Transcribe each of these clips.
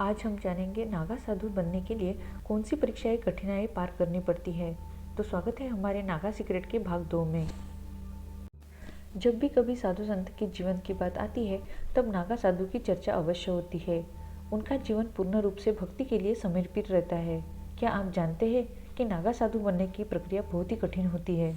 आज हम जानेंगे नागा साधु बनने के लिए कौन सी परीक्षाएं कठिनाई पार करनी पड़ती है। तो स्वागत है हमारे नागा सीक्रेट के भाग 2 में। जब भी कभी साधु संत के जीवन की बात आती है तब नागा साधु की चर्चा अवश्य होती है। उनका जीवन पूर्ण रूप से भक्ति के लिए समर्पित रहता है। क्या आप जानते हैं कि नागा साधु बनने की प्रक्रिया बहुत ही कठिन होती है।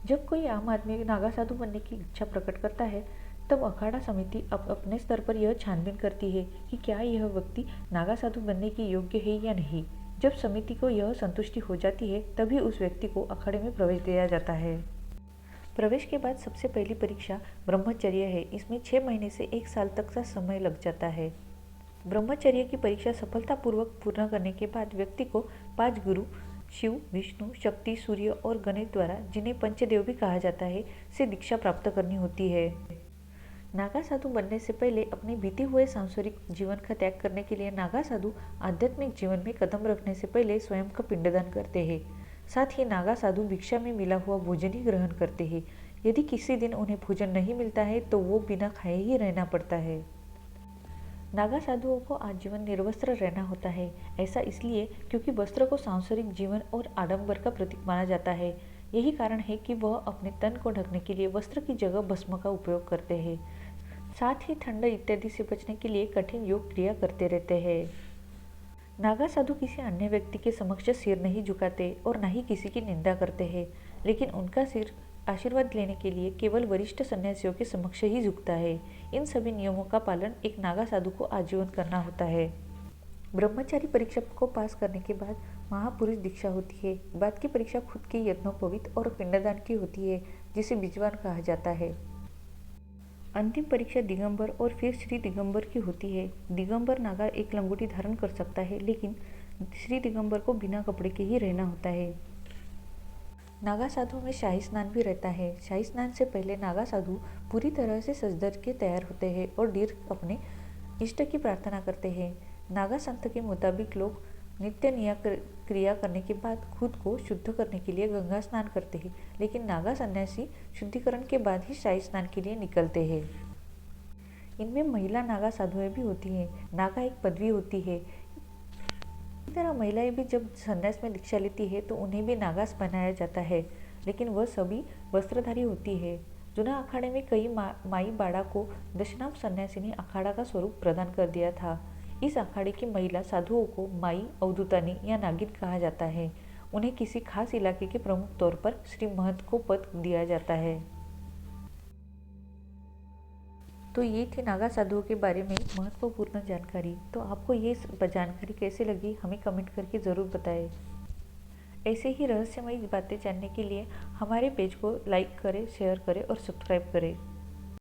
जब कोई आम आदमी नागा साधु बनने की इच्छा प्रकट करता है तब अखाड़ा समिति अपने स्तर पर यह छानबीन करती है कि क्या यह व्यक्ति नागा साधु बनने के योग्य है या नहीं। जब समिति को यह संतुष्टि हो जाती है तभी उस व्यक्ति को अखाड़े में प्रवेश दिया जाता है। प्रवेश के बाद सबसे पहली परीक्षा ब्रह्मचर्य है। इसमें 6 महीने से 1 साल तक का समय लग जाता है। ब्रह्मचर्य की परीक्षा सफलतापूर्वक पूर्ण करने के बाद व्यक्ति को 5 गुरु शिव, विष्णु, शक्ति, सूर्य और गणेश द्वारा, जिन्हें पंचदेव भी कहा जाता है, से दीक्षा प्राप्त करनी होती है। नागा साधु बनने से पहले अपने बीते हुए सांसारिक जीवन का त्याग करने के लिए नागा साधु आध्यात्मिक जीवन में कदम रखने से पहले स्वयं का पिंडदान करते हैं। साथ ही नागा साधु भिक्षा में मिला हुआ भोजन ही ग्रहण करते हैं। यदि किसी दिन उन्हें भोजन नहीं मिलता है तो वो बिना खाए ही रहना पड़ता है। नागा साधुओं को आजीवन निर्वस्त्र रहना होता है। ऐसा इसलिए क्योंकि वस्त्र को सांसारिक जीवन और आडंबर का प्रतीक माना जाता है। यही कारण है कि वह अपने तन को ढकने के लिए वस्त्र की जगह भस्म का उपयोग करते हैं। साथ ही ठंड इत्यादि से बचने के लिए कठिन योग क्रिया करते रहते हैं। नागा साधु किसी अन्य व्यक्ति के समक्ष सिर नहीं झुकाते और न ही किसी की निंदा करते हैं, लेकिन उनका सिर आशीर्वाद लेने के लिए केवल वरिष्ठ सन्यासियों के समक्ष ही झुकता है। इन सभी नियमों का पालन एक नागा साधु को आजीवन करना होता है। ब्रह्मचारी परीक्षा को पास करने के बाद महापुरुष दीक्षा होती है। बाद की परीक्षा खुद के यज्ञोपवीत और पिंडदान की होती है, जिसे बीजवान कहा जाता है। अंतिम परीक्षा दिगंबर और फिर श्री दिगंबर की होती है। दिगंबर नागा एक लंगोटी धारण कर सकता है, लेकिन श्री दिगंबर को बिना कपड़े के ही रहना होता है। नागा साधु में शाही स्नान भी रहता है। शाही स्नान से पहले नागा साधु पूरी तरह से सज धज के तैयार होते हैं और दीर्घ अपने इष्ट की प्रार्थना करते हैं। नागा संत के मुताबिक लोग नित्य नियम क्रिया करने के बाद खुद को शुद्ध करने के लिए गंगा स्नान करते हैं, लेकिन नागा सन्यासी शुद्धिकरण के बाद ही शाही स्नान के लिए निकलते हैं। इनमें महिला नागा साधुएं भी होती हैं। नागा एक पदवी होती है। इसी तरह महिलाएं भी जब संन्यास में दीक्षा लेती है तो उन्हें भी नागास बनाया जाता है, लेकिन वह सभी वस्त्रधारी होती है। जूना अखाड़े में कई माई बाड़ा को दशनाम सन्यासी ने अखाड़ा का स्वरूप प्रदान कर दिया था। इस अखाड़े की महिला साधुओं को माई, अवधूतानी या नागिन कहा जाता है। उन्हें किसी खास इलाके के प्रमुख तौर पर श्री महंत को पद दिया जाता है। तो ये थी नागा साधुओं के बारे में महत्वपूर्ण जानकारी। तो आपको ये जानकारी कैसे लगी हमें कमेंट करके ज़रूर बताएं। ऐसे ही रहस्यमयी बातें जानने के लिए हमारे पेज को लाइक करें, शेयर करें और सब्सक्राइब करें।